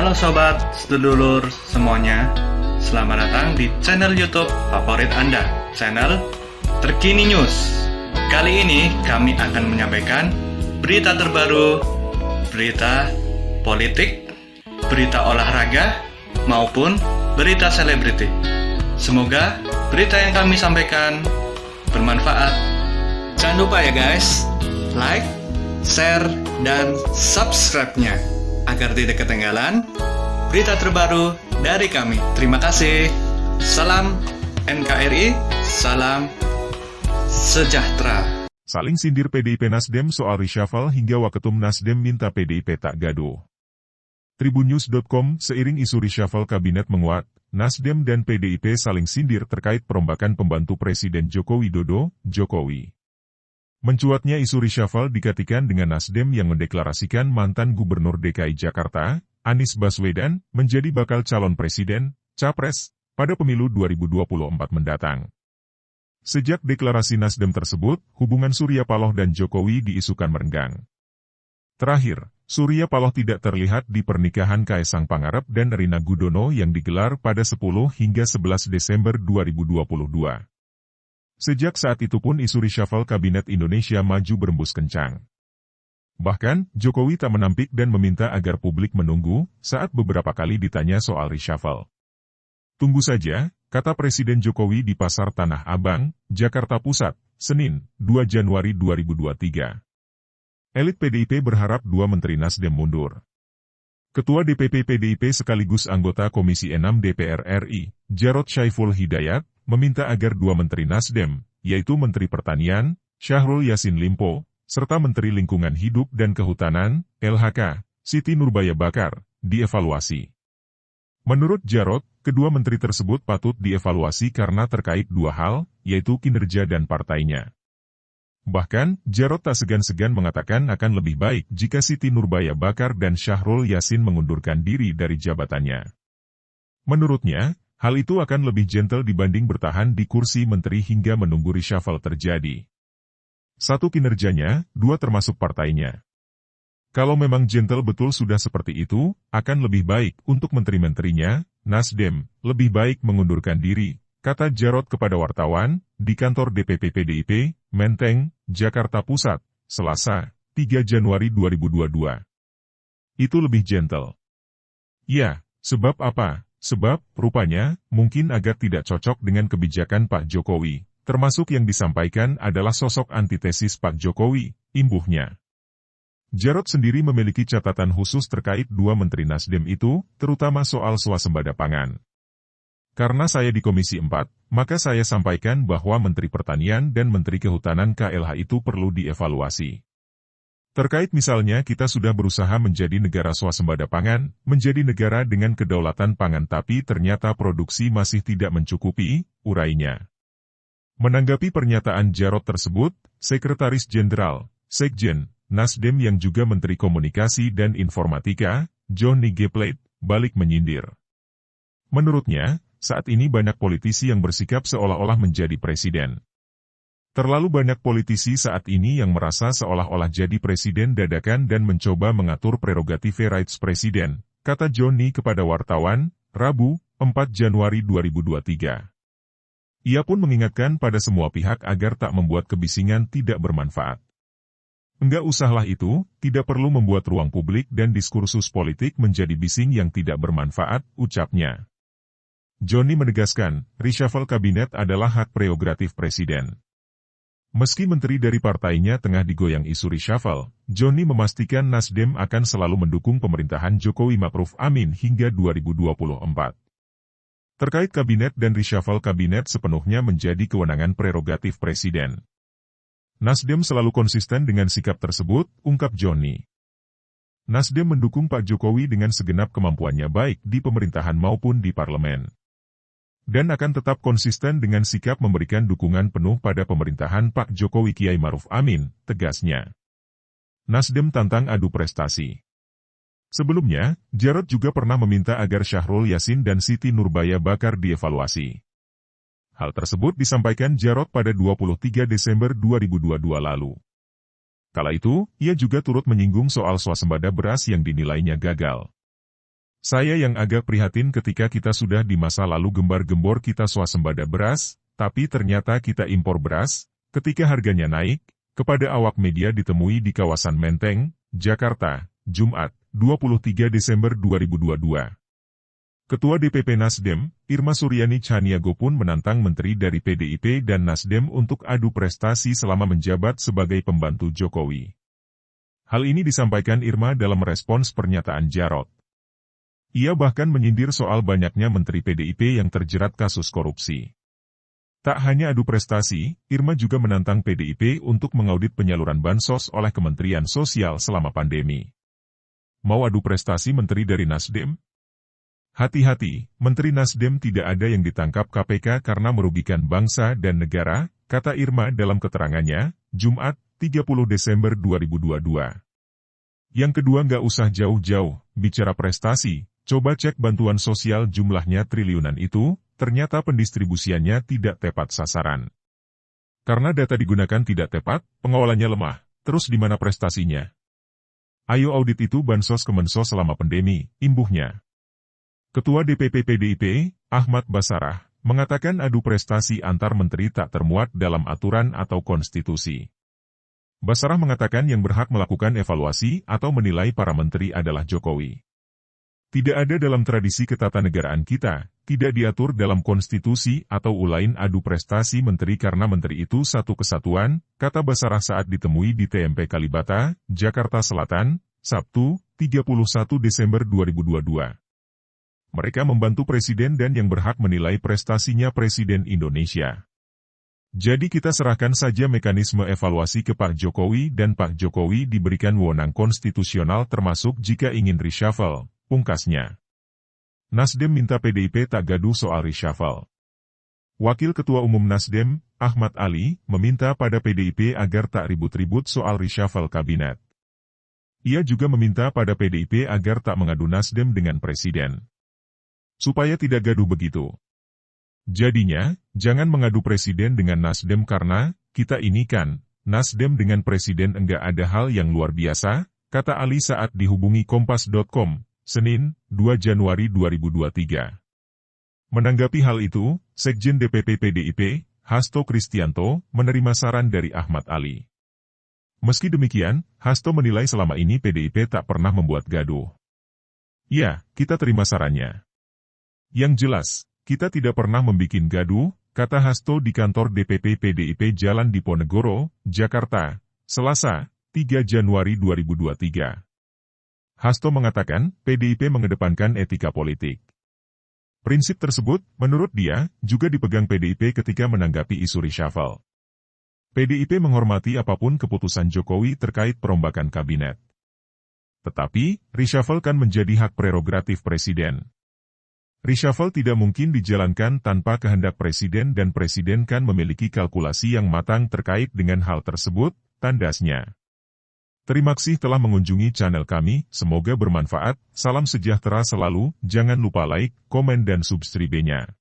Halo sobat, sedulur semuanya. Selamat datang di channel YouTube favorit Anda, channel Terkini News. Kali ini kami akan menyampaikan berita terbaru, berita politik, berita olahraga, maupun berita selebriti. Semoga berita yang kami sampaikan bermanfaat. Jangan lupa ya guys, like, share, dan subscribe-nya agar tidak ketinggalan berita terbaru dari kami. Terima kasih. Salam NKRI, salam sejahtera. Saling sindir PDIP Nasdem soal reshuffle hingga Waketum Nasdem minta PDIP tak gaduh. Tribunnews.com, seiring isu reshuffle kabinet menguat, Nasdem dan PDIP saling sindir terkait perombakan pembantu Presiden Joko Widodo, Jokowi. Mencuatnya isu reshuffle dikaitkan dengan Nasdem yang mendeklarasikan mantan Gubernur DKI Jakarta, Anies Baswedan, menjadi bakal calon presiden, capres, pada pemilu 2024 mendatang. Sejak deklarasi Nasdem tersebut, hubungan Surya Paloh dan Jokowi diisukan merenggang. Terakhir, Surya Paloh tidak terlihat di pernikahan Kaesang Pangarep dan Rina Gudono yang digelar pada 10 hingga 11 Desember 2022. Sejak saat itu pun isu reshuffle Kabinet Indonesia Maju berembus kencang. Bahkan, Jokowi tak menampik dan meminta agar publik menunggu saat beberapa kali ditanya soal reshuffle. Tunggu saja, kata Presiden Jokowi di Pasar Tanah Abang, Jakarta Pusat, Senin, 2 Januari 2023. Elit PDIP berharap dua Menteri Nasdem mundur. Ketua DPP PDIP sekaligus anggota Komisi 6 DPR RI, Jarod Syaiful Hidayat, meminta agar dua Menteri Nasdem, yaitu Menteri Pertanian, Syahrul Yassin Limpo, serta Menteri Lingkungan Hidup dan Kehutanan, LHK, Siti Nurbaya Bakar, dievaluasi. Menurut Jarod, kedua menteri tersebut patut dievaluasi karena terkait dua hal, yaitu kinerja dan partainya. Bahkan, Jarod tak segan-segan mengatakan akan lebih baik jika Siti Nurbaya Bakar dan Syahrul Yassin mengundurkan diri dari jabatannya. Menurutnya, hal itu akan lebih gentle dibanding bertahan di kursi menteri hingga menunggu reshuffle terjadi. Satu kinerjanya, dua termasuk partainya. Kalau memang gentle betul sudah seperti itu, akan lebih baik untuk menteri-menterinya, Nasdem, lebih baik mengundurkan diri, kata Jarod kepada wartawan, di kantor DPP PDIP, Menteng, Jakarta Pusat, Selasa, 3 Januari 2022. Itu lebih gentle. Ya, sebab apa? Sebab, rupanya, mungkin agak tidak cocok dengan kebijakan Pak Jokowi, termasuk yang disampaikan adalah sosok antitesis Pak Jokowi, imbuhnya. Jarod sendiri memiliki catatan khusus terkait dua Menteri Nasdem itu, terutama soal swasembada pangan. Karena saya di Komisi 4, maka saya sampaikan bahwa Menteri Pertanian dan Menteri Kehutanan KLH itu perlu dievaluasi. Terkait misalnya kita sudah berusaha menjadi negara swasembada pangan, menjadi negara dengan kedaulatan pangan tapi ternyata produksi masih tidak mencukupi, urainya. Menanggapi pernyataan Jarod tersebut, Sekretaris Jenderal, Sekjen, Nasdem yang juga Menteri Komunikasi dan Informatika, Johnny G. Plate, balik menyindir. Menurutnya, saat ini banyak politisi yang bersikap seolah-olah menjadi presiden. Terlalu banyak politisi saat ini yang merasa seolah-olah jadi presiden dadakan dan mencoba mengatur prerogatif rights presiden, kata Johnny kepada wartawan, Rabu, 4 Januari 2023. Ia pun mengingatkan pada semua pihak agar tak membuat kebisingan tidak bermanfaat. Enggak usahlah itu, tidak perlu membuat ruang publik dan diskursus politik menjadi bising yang tidak bermanfaat, ucapnya. Johnny menegaskan, reshuffle kabinet adalah hak prerogatif presiden. Meski menteri dari partainya tengah digoyang isu reshuffle, Johnny memastikan Nasdem akan selalu mendukung pemerintahan Jokowi Ma'ruf Amin hingga 2024. Terkait kabinet dan reshuffle kabinet sepenuhnya menjadi kewenangan prerogatif presiden. Nasdem selalu konsisten dengan sikap tersebut, ungkap Johnny. Nasdem mendukung Pak Jokowi dengan segenap kemampuannya baik di pemerintahan maupun di parlemen. Dan akan tetap konsisten dengan sikap memberikan dukungan penuh pada pemerintahan Pak Jokowi Kiai Ma'ruf Amin, tegasnya. Nasdem tantang adu prestasi. Sebelumnya, Jarod juga pernah meminta agar Syahrul Yassin dan Siti Nurbaya Bakar dievaluasi. Hal tersebut disampaikan Jarod pada 23 Desember 2022 lalu. Kala itu, ia juga turut menyinggung soal swasembada beras yang dinilainya gagal. Saya yang agak prihatin ketika kita sudah di masa lalu gembar-gembor kita swasembada beras, tapi ternyata kita impor beras, ketika harganya naik, kepada awak media ditemui di kawasan Menteng, Jakarta, Jumat, 23 Desember 2022. Ketua DPP Nasdem, Irma Suryani Chaniago pun menantang menteri dari PDIP dan Nasdem untuk adu prestasi selama menjabat sebagai pembantu Jokowi. Hal ini disampaikan Irma dalam respons pernyataan Jarot. Ia bahkan menyindir soal banyaknya menteri PDIP yang terjerat kasus korupsi. Tak hanya adu prestasi, Irma juga menantang PDIP untuk mengaudit penyaluran bansos oleh Kementerian Sosial selama pandemi. Mau adu prestasi menteri dari Nasdem? Hati-hati, Menteri Nasdem tidak ada yang ditangkap KPK karena merugikan bangsa dan negara, kata Irma dalam keterangannya, Jumat, 30 Desember 2022. Yang kedua nggak usah jauh-jauh, bicara prestasi, coba cek bantuan sosial jumlahnya triliunan itu, ternyata pendistribusiannya tidak tepat sasaran. Karena data digunakan tidak tepat, pengawalannya lemah, terus di mana prestasinya? Ayo audit itu bansos Kemensos selama pandemi, imbuhnya. Ketua DPP PDIP, Ahmad Basarah, mengatakan adu prestasi antar menteri tak termuat dalam aturan atau konstitusi. Basarah mengatakan yang berhak melakukan evaluasi atau menilai para menteri adalah Jokowi. Tidak ada dalam tradisi ketatanegaraan kita, tidak diatur dalam konstitusi atau ulain adu prestasi menteri karena menteri itu satu kesatuan, kata Basarah saat ditemui di TMP Kalibata, Jakarta Selatan, Sabtu, 31 Desember 2022. Mereka membantu presiden dan yang berhak menilai prestasinya Presiden Indonesia. Jadi kita serahkan saja mekanisme evaluasi ke Pak Jokowi dan Pak Jokowi diberikan wewenang konstitusional termasuk jika ingin reshuffle. Pungkasnya. Nasdem minta PDIP tak gaduh soal reshuffle. Wakil Ketua Umum Nasdem, Ahmad Ali, meminta pada PDIP agar tak ribut-ribut soal reshuffle kabinet. Ia juga meminta pada PDIP agar tak mengadu Nasdem dengan Presiden. Supaya tidak gaduh begitu. Jadinya, jangan mengadu Presiden dengan Nasdem karena, kita ini kan, Nasdem dengan Presiden enggak ada hal yang luar biasa, kata Ali saat dihubungi Kompas.com. Senin, 2 Januari 2023. Menanggapi hal itu, Sekjen DPP PDIP, Hasto Kristianto, menerima saran dari Ahmad Ali. Meski demikian, Hasto menilai selama ini PDIP tak pernah membuat gaduh. Ya, kita terima sarannya. Yang jelas, kita tidak pernah membikin gaduh, kata Hasto di kantor DPP PDIP Jalan Diponegoro, Jakarta, Selasa, 3 Januari 2023. Hasto mengatakan, PDIP mengedepankan etika politik. Prinsip tersebut, menurut dia, juga dipegang PDIP ketika menanggapi isu reshuffle. PDIP menghormati apapun keputusan Jokowi terkait perombakan kabinet. Tetapi, reshuffle kan menjadi hak prerogatif Presiden. Reshuffle tidak mungkin dijalankan tanpa kehendak Presiden dan Presiden kan memiliki kalkulasi yang matang terkait dengan hal tersebut, tandasnya. Terima kasih telah mengunjungi channel kami, semoga bermanfaat, salam sejahtera selalu, jangan lupa like, komen dan subscribe-nya.